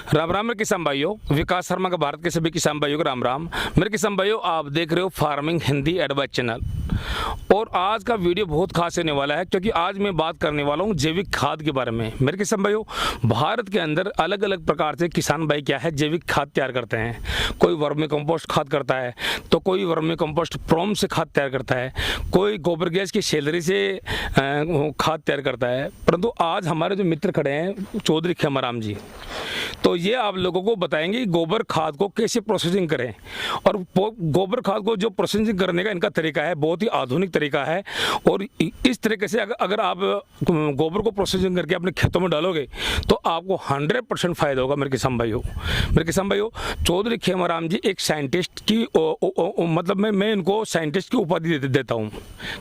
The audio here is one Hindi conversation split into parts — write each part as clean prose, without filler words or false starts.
राम राम मेरे किसान भाइयों, विकास शर्मा का भारत के सभी किसान भाइयों को राम राम। मेरे किसान भाइयों, आप देख रहे हो फार्मिंग हिंदी एडवाइस चैनल। और आज का वीडियो बहुत खास होने वाला है, क्योंकि आज मैं बात करने वाला हूं जैविक खाद के बारे में। मेरे किसान भाइयों, भारत के अंदर अलग अलग प्रकार से किसान भाई क्या है जैविक खाद तैयार करते हैं। कोई वर्मी कंपोस्ट खाद करता है, तो कोई वर्मी कंपोस्ट प्रोम से खाद तैयार करता है, कोई गोबर गैस की सैलरी से खाद तैयार करता है। परंतु आज हमारे जो मित्र खड़े हैं चौधरी खेमाराम जी, तो ये आप लोगों को बताएंगे कि गोबर खाद को कैसे प्रोसेसिंग करें। और गोबर खाद को जो प्रोसेसिंग करने का इनका तरीका है बहुत ही आधुनिक तरीका है। और इस तरीके से अगर आप गोबर को प्रोसेसिंग करके अपने खेतों में डालोगे तो आपको 100% फायदा होगा। मेरे किसान भाइयों, चौधरी खेमाराम जी एक साइंटिस्ट की मतलब मैं इनको साइंटिस्ट की उपाधि देता हूँ,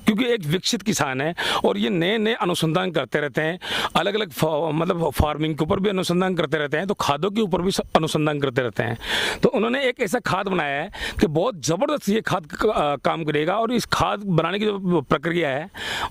क्योंकि एक विकसित किसान है और ये नए नए अनुसंधान करते रहते हैं। अलग अलग मतलब फार्मिंग के ऊपर भी अनुसंधान करते रहते हैं, तो खादों के ऊपर भी अनुसंधान करते रहते हैं। तो उन्होंने एक ऐसा खाद बनाया है कि बहुत ज़बरदस्त ये खाद काम करेगा। और इस खाद बनाने की जो प्रक्रिया है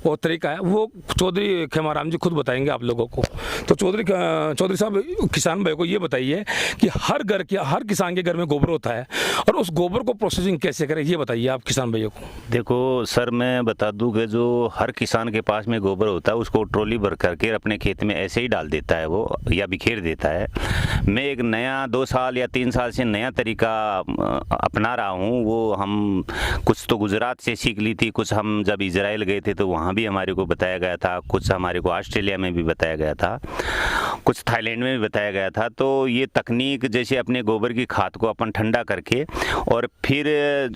और तरीका है वो चौधरी खेमाराम जी खुद बताएंगे आप लोगों को। तो चौधरी साहब, किसान भाई को ये बताइए कि हर किसान के घर में गोबर होता है, और उस गोबर को प्रोसेसिंग कैसे करें, ये बताइए आप किसान भाइयों को। देखो सर, मैं बता दूं कि जो हर किसान के पास में गोबर होता है उसको ट्रॉली भर करके अपने खेत में ऐसे ही डाल देता है वो, या बिखेर देता है। मैं एक नया 2 साल या 3 साल से नया तरीका अपना रहा हूँ। वो हम कुछ तो गुजरात से सीख ली थी, कुछ हम जब इजराइल गए थे तो वहाँ भी हमारे को बताया गया था, कुछ हमारे को ऑस्ट्रेलिया में भी बताया गया था, कुछ थाईलैंड में भी बताया गया था। तो ये तकनीक जैसे अपने गोबर की खाद को अपन ठंडा करके और फिर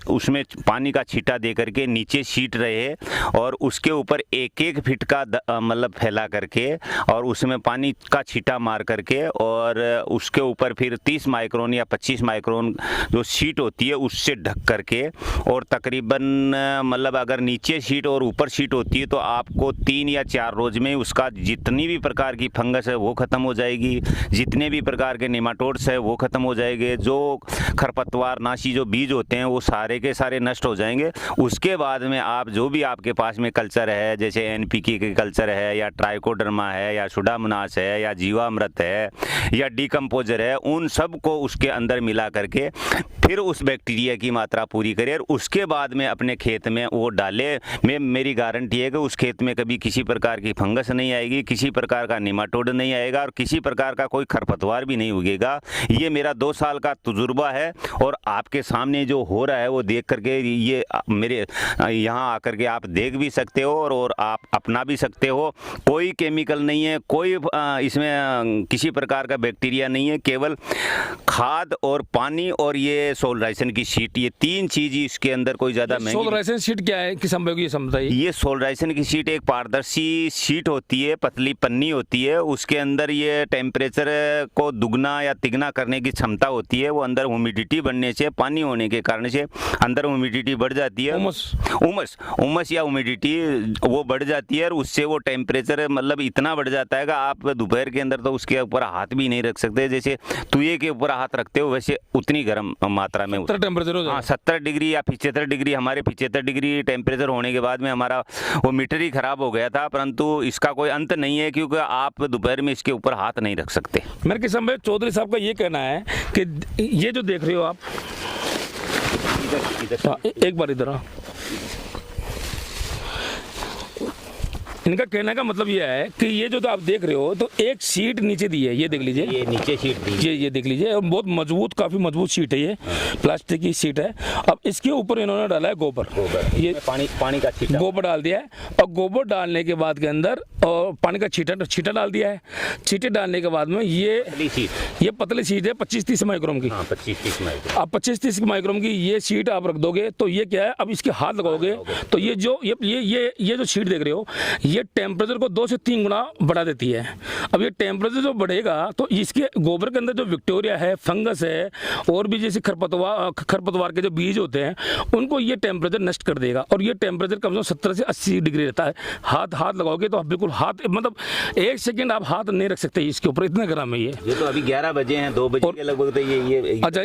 उसमें पानी का छींटा दे करके नीचे शीट रहे और उसके ऊपर 1-1 फीट का मतलब फैला करके और उसमें पानी का छींटा मार करके और उसके ऊपर फिर 30 माइक्रोन या 25 माइक्रोन जो शीट होती है उससे ढक करके, और तकरीबन मतलब अगर नीचे शीट और ऊपर शीट होती है तो आपको 3 या 4 रोज में उसका जितनी भी प्रकार की फंगस है वो खत्म हो जाएगी, जितने भी प्रकार के नेमाटोड्स है वो खत्म हो जाएंगे, जो खरपतवार नाशी जो बीज होते हैं वो सारे के सारे नष्ट हो जाएंगे। उसके बाद में आप जो भी आपके पास में कल्चर है, जैसे एनपीके के कल्चर है या ट्राइकोडर्मा है या सुडामोनास है या जीवामृत है या डीकम्पोजर है, उन सब को उसके अंदर मिला करके फिर उस बैक्टीरिया की मात्रा पूरी करें और उसके बाद में अपने खेत में वो डाले। मेरी गारंटी है कि उस खेत में कभी किसी प्रकार की फंगस नहीं आएगी, किसी प्रकार का निमाटोड नहीं आएगा और किसी प्रकार का कोई खरपतवार भी नहीं उगेगा। ये मेरा 2 साल का तजुर्बा है और आपके सामने जो हो रहा है वो देख करके ये मेरे यहाँ आकर के आप देख भी सकते हो और आप अपना भी सकते हो। कोई केमिकल नहीं है, कोई इसमें किसी प्रकार का बैक्टीरिया नहीं है, केवल खाद और पानी और ये सोलराइसन की शीट, ये 3 चीज ही इसके अंदर। कोई ज्यादा महंगी। सोलराइसन शीट क्या है किसान भाई को ये समझाइए। ये सोलराइसन की शीट एक पारदर्शी शीट होती है, पतली पन्नी होती है, उसके अंदर ये टेम्परेचर को दुगना या तिगना करने की क्षमता होती है। वो अंदर ह्यूमिडिटी बढ़ने से, पानी होने के कारण से अंदर ह्यूमिडिटी बढ़ जाती है, उमस या ह्यूमिडिटी वो बढ़ जाती है और उससे वो टेम्परेचर मतलब इतना बढ़ जाता है कि आप दोपहर के अंदर तो उसके ऊपर हाथ भी नहीं रख सकते। जैसे तुए के ऊपर हाथ रखते हो वैसे उतनी गर्म मात्रा में टेम्परेचर हो जाए। हाँ, 70 डिग्री या 75 डिग्री, हमारे 75 डिग्री टेम्परेचर होने के बाद में हमारा वो मीटर ही खराब हो गया था। परंतु इसका कोई अंत नहीं है, क्योंकि आप दोपहर में इसके ऊपर हाथ नहीं रख सकते। मेरे किसान भाई, चौधरी साहब का ये कहना है कि ये जो देख रहे हो आप, एक बार इधर आओ। इनका कहने का मतलब ये है कि ये जो तो आप देख रहे हो तो एक शीट नीचे दी है, ये देख लीजिए, ये नीचे शीट दी है, ये देख लीजिए, बहुत मजबूत, काफी मजबूत शीट है, ये प्लास्टिक की शीट है। अब इसके ऊपर इन्होंने डाला है गोबर, ये पानी का छींटा गोबर डाल दिया है। और गोबर डालने के बाद के अंदर और पानी का छींटा डाल दिया है। छींटे डालने के बाद में ये पतली शीट है 25-30 माइक्रोन की। 25-30 माइक्रोन। अब 25-30 माइक्रोन की ये शीट आप रख दोगे तो ये क्या है, अब इसके हाथ लगाओगे तो ये जो शीट देख रहे हो ये टेम्परेचर को 2 से 3 गुना बढ़ा देती है। अब ये टेम्परेचर जो बढ़ेगा तो इसके गोबर के अंदर जो बैक्टीरिया है, फंगस है और भी जैसे खरपतवार के जो बीज होते हैं उनको ये टेम्परेचर नष्ट कर देगा। और ये टेम्परेचर कम से कम 70 से 80 डिग्री रहता है। हाथ लगाओगे तो आप बिल्कुल हाथ, मतलब 1 सेकंड आप हाथ नहीं रख सकते इसके ऊपर, इतना गर्म है ये। तो अभी 11 बजे हैं, 2 बजे के लगभग तो ये अच्छा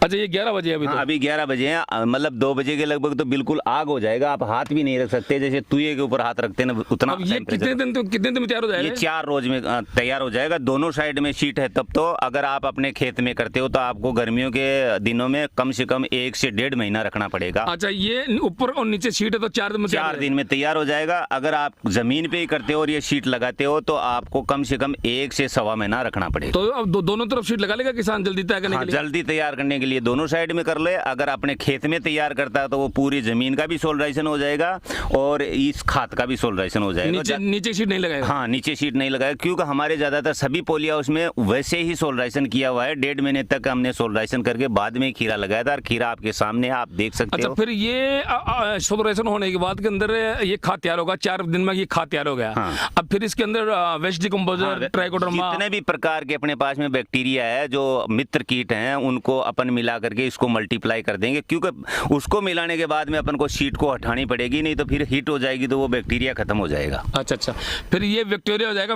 ये 11 बजे अभी। हाँ, अभी 11 बजे हैं, मतलब 2 बजे के लगभग तो बिल्कुल आग हो जाएगा, आप हाथ भी नहीं रख सकते। जैसे तुए के ऊपर हाथ रखते हैं उतना अब ये कितने दिन में तैयार हो जाएगा? ये 4 रोज में तैयार हो जाएगा। दोनों साइड में शीट है तब तो। अगर आप अपने खेत में करते हो तो आपको गर्मियों के दिनों में कम से कम 1 से 1.5 महीना रखना पड़ेगा। अच्छा, ये ऊपर और नीचे शीट है तो 4 दिन में 4 दिन में तैयार हो जाएगा। अगर आप जमीन पे ही करते हो और ये शीट लगाते हो तो आपको कम से कम 1 से सवा महीना रखना पड़ेगा। तो अब दोनों तरफ शीट लगा लेगा किसान जल्दी तैयार करने के लिए? जल्दी तैयार करने के लिए दोनों साइड में कर ले। अगर अपने खेत में तैयार करता है तो वो पूरी जमीन का भी सोलराइजेशन हो जाएगा और इस खाद का भी सोलराइजेशन हो जाएगा। नीचे शीट नहीं लगाएगा? हाँ, नीचे शीट नहीं लगाएगा, क्योंकि हमारे ज्यादातर सभी पॉली हाउस में वैसे ही सोलराइजेशन किया हुआ है। 1.5 महीने तक हमने सोलराइजेशन करके बाद में खीरा लगाया था और खीरा आपके सामने आप देख सकते हो। अच्छा, फिर ये सोलराइजेशन होने के बाद के अंदर ये खाद तैयार होगा, 4 दिन में ये खाद तैयार हो गया। हाँ। अब फिर इसके अंदर वेस्ट डिकम्पोजर, ट्राइकोडर्मा, जितने भी प्रकार के अपने पास में बैक्टीरिया है जो मित्र कीट हैं उनको अपन मिला करके इसको मल्टीप्लाई कर देंगे, क्योंकि उसको मिलाने के बाद में अपन को शीट को हटानी पड़ेगी, नहीं तो फिर हीट हो जाएगी तो वो बैक्टीरिया खत्म हो जाएगा। अच्छा, फिर ये बैक्टीरिया हो जाएगा,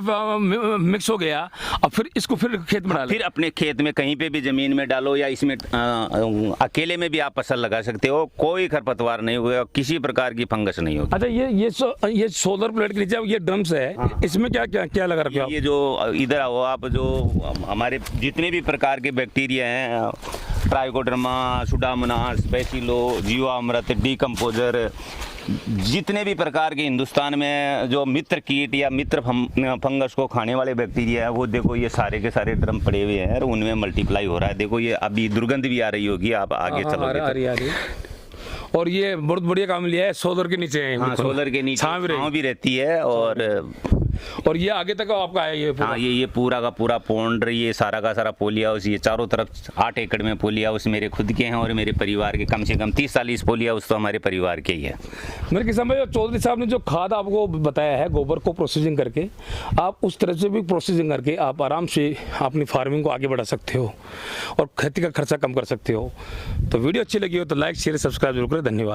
मिक्स हो गया, अब फिर इसको फिर खेत में डालो। फिर अपने खेत में कहीं पे भी जमीन में डालो या इसमें अकेले में भी आप फसल लगा सकते हो। कोई खरपतवार नहीं होगा, किसी प्रकार की फंगस नहीं होगी। अच्छा, ये सोलर प्लेट के नीचे ये ड्रम्स है। हाँ। इसमें क्या लगा रखे हो? ये जो इधर आओ आप, जो हमारे जितने भी प्रकार के बैक्टीरिया हैं, ट्राइकोडर्मा, सुडामोनास, बैसिलो, जीवामृत, डीकम्पोजर, जितने भी प्रकार के हिंदुस्तान में जो मित्र कीट या मित्र फंगस को खाने वाले बैक्टीरिया है, वो देखो ये सारे के सारे ड्रम पड़े हुए हैं और उनमें मल्टीप्लाई हो रहा है। देखो ये अभी दुर्गंध भी आ रही होगी, आप आगे चलोगे आ रही। और ये बहुत बढ़िया काम लिया है, सोलर के नीचे है। हाँ, सोलर के नीचे छांव भी रहती है। और ये आगे तक आपका है ये पूरा? हाँ, ये पूरा का पूरा पौंड, ये सारा का सारा पोली हाउस, ये चारों तरफ 8 एकड़ में पोली हाउस मेरे खुद के हैं और मेरे परिवार के। कम से कम 30-40 पोली हाउस तो हमारे परिवार के ही है। मेरे किसान भाई, चौधरी साहब ने जो खाद आपको बताया है गोबर को प्रोसेसिंग करके, आप उस तरह से भी प्रोसेसिंग करके आप आराम से अपनी फार्मिंग को आगे बढ़ा सकते हो और खेती का खर्चा कम कर सकते हो। तो वीडियो अच्छी लगी हो तो लाइक, शेयर, सब्सक्राइब जरूर करें। धन्यवाद।